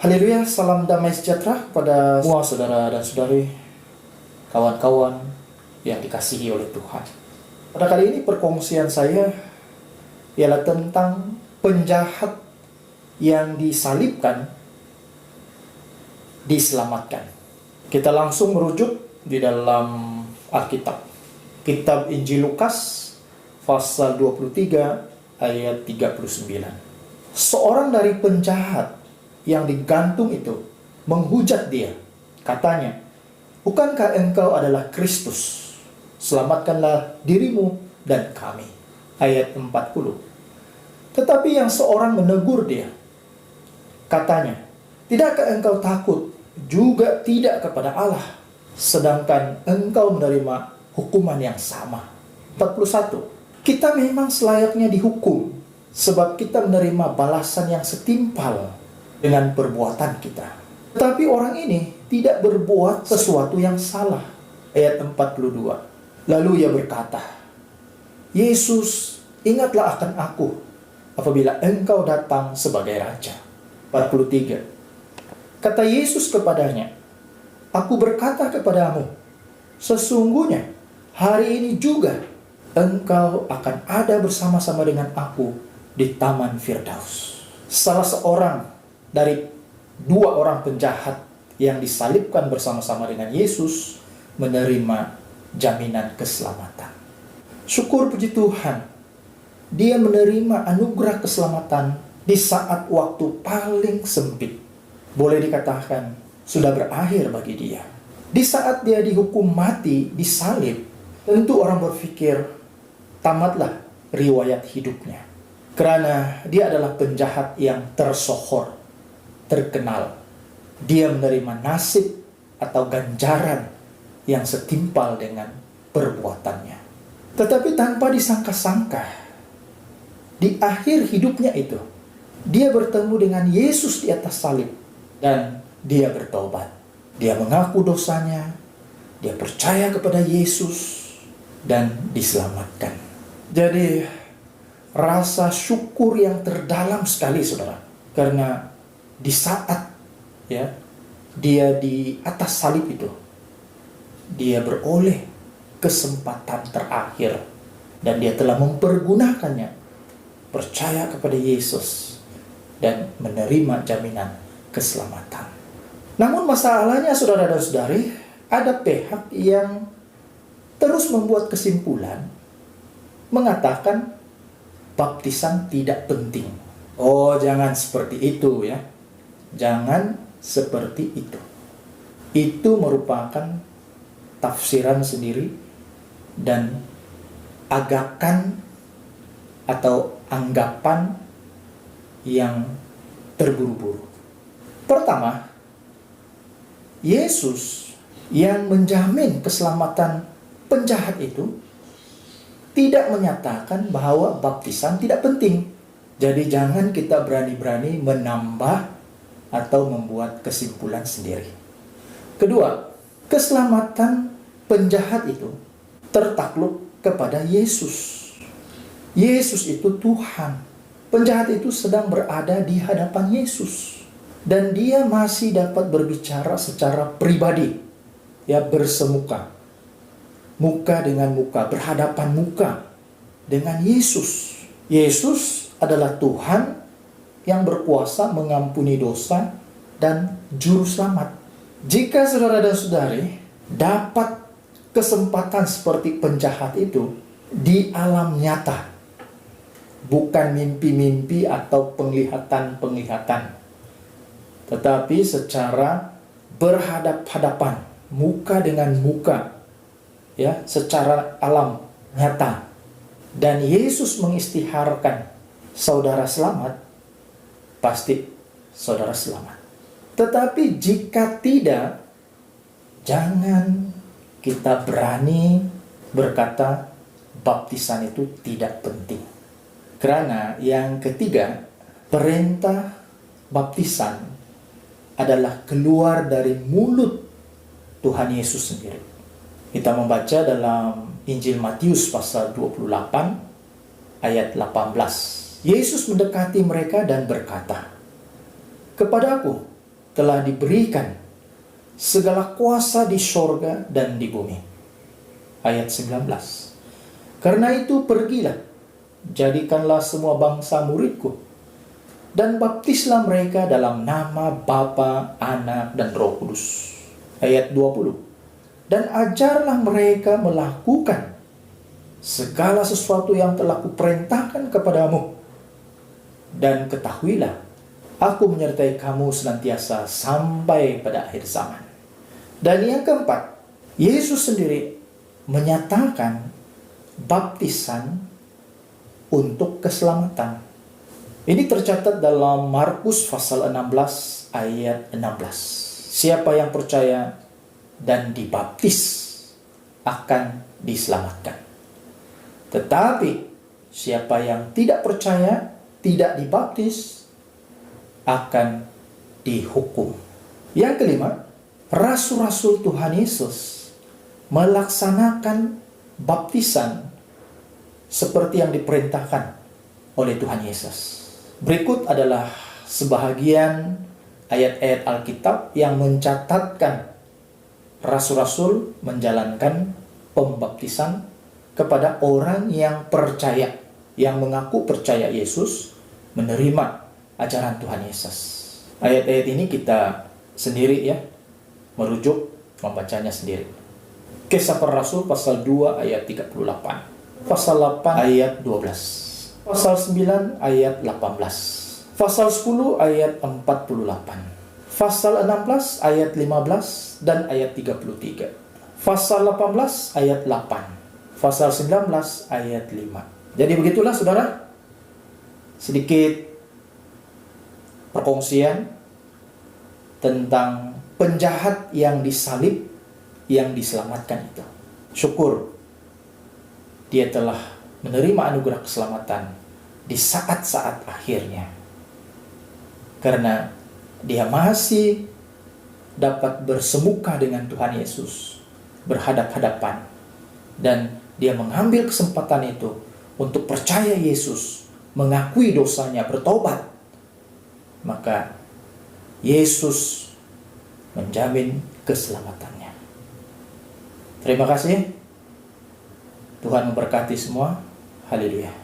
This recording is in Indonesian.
Haleluya, salam damai sejahtera pada semua saudara dan saudari, kawan-kawan yang dikasihi oleh Tuhan. Pada kali ini perkongsian saya ialah tentang penjahat yang disalibkan, diselamatkan. Kita langsung merujuk di dalam Alkitab. Kitab Injil Lukas, pasal 23, ayat 39. Seorang dari penjahat yang digantung itu menghujat dia. Katanya, "Bukankah engkau adalah Kristus? Selamatkanlah dirimu dan kami." Ayat 40. Tetapi yang seorang menegur dia. Katanya, "Tidakkah engkau takut juga tidak kepada Allah, sedangkan engkau menerima hukuman yang sama?" 41. Kita memang selayaknya dihukum, sebab kita menerima balasan yang setimpal dengan perbuatan kita. Tetapi orang ini tidak berbuat sesuatu yang salah. Ayat 42. Lalu ia berkata, "Yesus, ingatlah akan aku apabila engkau datang sebagai Raja." 43. Kata Yesus kepadanya, "Aku berkata kepadamu, sesungguhnya hari ini juga engkau akan ada bersama-sama dengan aku di Taman Firdaus." Salah seorang dari dua orang penjahat yang disalibkan bersama-sama dengan Yesus menerima jaminan keselamatan. Syukur puji Tuhan, dia menerima anugerah keselamatan di saat waktu paling sempit. Boleh dikatakan sudah berakhir bagi dia. Di saat dia dihukum mati, disalib, tentu orang berpikir tamatlah riwayat hidupnya. Karena dia adalah penjahat yang tersohor, terkenal. Dia menerima nasib atau ganjaran yang setimpal dengan perbuatannya. Tetapi tanpa disangka-sangka, di akhir hidupnya itu, dia bertemu dengan Yesus di atas salib dan dia bertobat. Dia mengaku dosanya, dia percaya kepada Yesus dan diselamatkan. Jadi rasa syukur yang terdalam sekali, saudara, karena di saat dia di atas salib itu, dia beroleh kesempatan terakhir dan dia telah mempergunakannya, percaya kepada Yesus dan menerima jaminan keselamatan. Namun masalahnya, saudara dan saudari, ada pihak yang terus membuat kesimpulan mengatakan baptisan tidak penting. Oh, jangan seperti itu ya. Jangan seperti itu. Itu merupakan tafsiran sendiri dan agakan atau anggapan yang terburu-buru. Pertama, Yesus yang menjamin keselamatan penjahat itu tidak menyatakan bahwa baptisan tidak penting. Jadi jangan kita berani-berani menambah atau membuat kesimpulan sendiri. Kedua, keselamatan penjahat itu tertakluk kepada Yesus. Yesus itu Tuhan. Penjahat itu sedang berada di hadapan Yesus. Dan dia masih dapat berbicara secara pribadi. Ya, bersemuka. Muka dengan muka, berhadapan muka dengan Yesus. Yesus adalah Tuhan yang berkuasa mengampuni dosa dan juru selamat. Jika saudara dan saudari dapat kesempatan seperti penjahat itu di alam nyata, bukan mimpi-mimpi atau penglihatan-penglihatan, tetapi secara berhadap-hadapan, muka dengan muka, ya, secara alam nyata, dan Yesus mengistiharkan saudara selamat, pasti saudara selamat. Tetapi jika tidak, jangan kita berani berkata baptisan itu tidak penting. Karena yang ketiga, perintah baptisan adalah keluar dari mulut Tuhan Yesus sendiri. Kita membaca dalam Injil Matius pasal 28 ayat 18. Yesus mendekati mereka dan berkata, "Kepadaku telah diberikan segala kuasa di sorga dan di bumi. Ayat 19. Karena itu pergilah, jadikanlah semua bangsa muridku, dan baptislah mereka dalam nama Bapa, Anak, dan Roh Kudus. Ayat 20. Dan ajarlah mereka melakukan segala sesuatu yang telah kuperintahkan kepadamu. Dan ketahuilah, aku menyertai kamu senantiasa sampai pada akhir zaman. Dan yang keempat, Yesus sendiri menyatakan baptisan untuk keselamatan. Ini tercatat dalam Markus pasal 16 ayat 16. Siapa yang percaya dan dibaptis akan diselamatkan. Tetapi siapa yang tidak percaya, tidak dibaptis, akan dihukum. Yang kelima, rasul-rasul Tuhan Yesus melaksanakan baptisan seperti yang diperintahkan oleh Tuhan Yesus. Berikut adalah sebahagian ayat-ayat Alkitab yang mencatatkan rasul-rasul menjalankan pembaptisan kepada orang yang percaya, yang mengaku percaya Yesus, menerima ajaran Tuhan Yesus. Ayat-ayat ini kita sendiri ya, merujuk, membacanya sendiri. Kisah Para Rasul pasal 2 ayat 38, pasal 8 ayat 12, pasal 9 ayat 18, pasal 10 ayat 48, pasal 16 ayat 15 dan ayat 33, pasal 18 ayat 8, pasal 19 ayat 5. Jadi begitulah saudara, sedikit perkongsian tentang penjahat yang disalib, yang diselamatkan itu. Syukur dia telah menerima anugerah keselamatan di saat-saat akhirnya. Karena dia masih dapat bersemuka dengan Tuhan Yesus, berhadap-hadapan. Dan dia mengambil kesempatan itu untuk percaya Yesus, mengakui dosanya, bertobat. Maka Yesus menjamin keselamatannya. Terima kasih. Tuhan memberkati semua. Haleluya.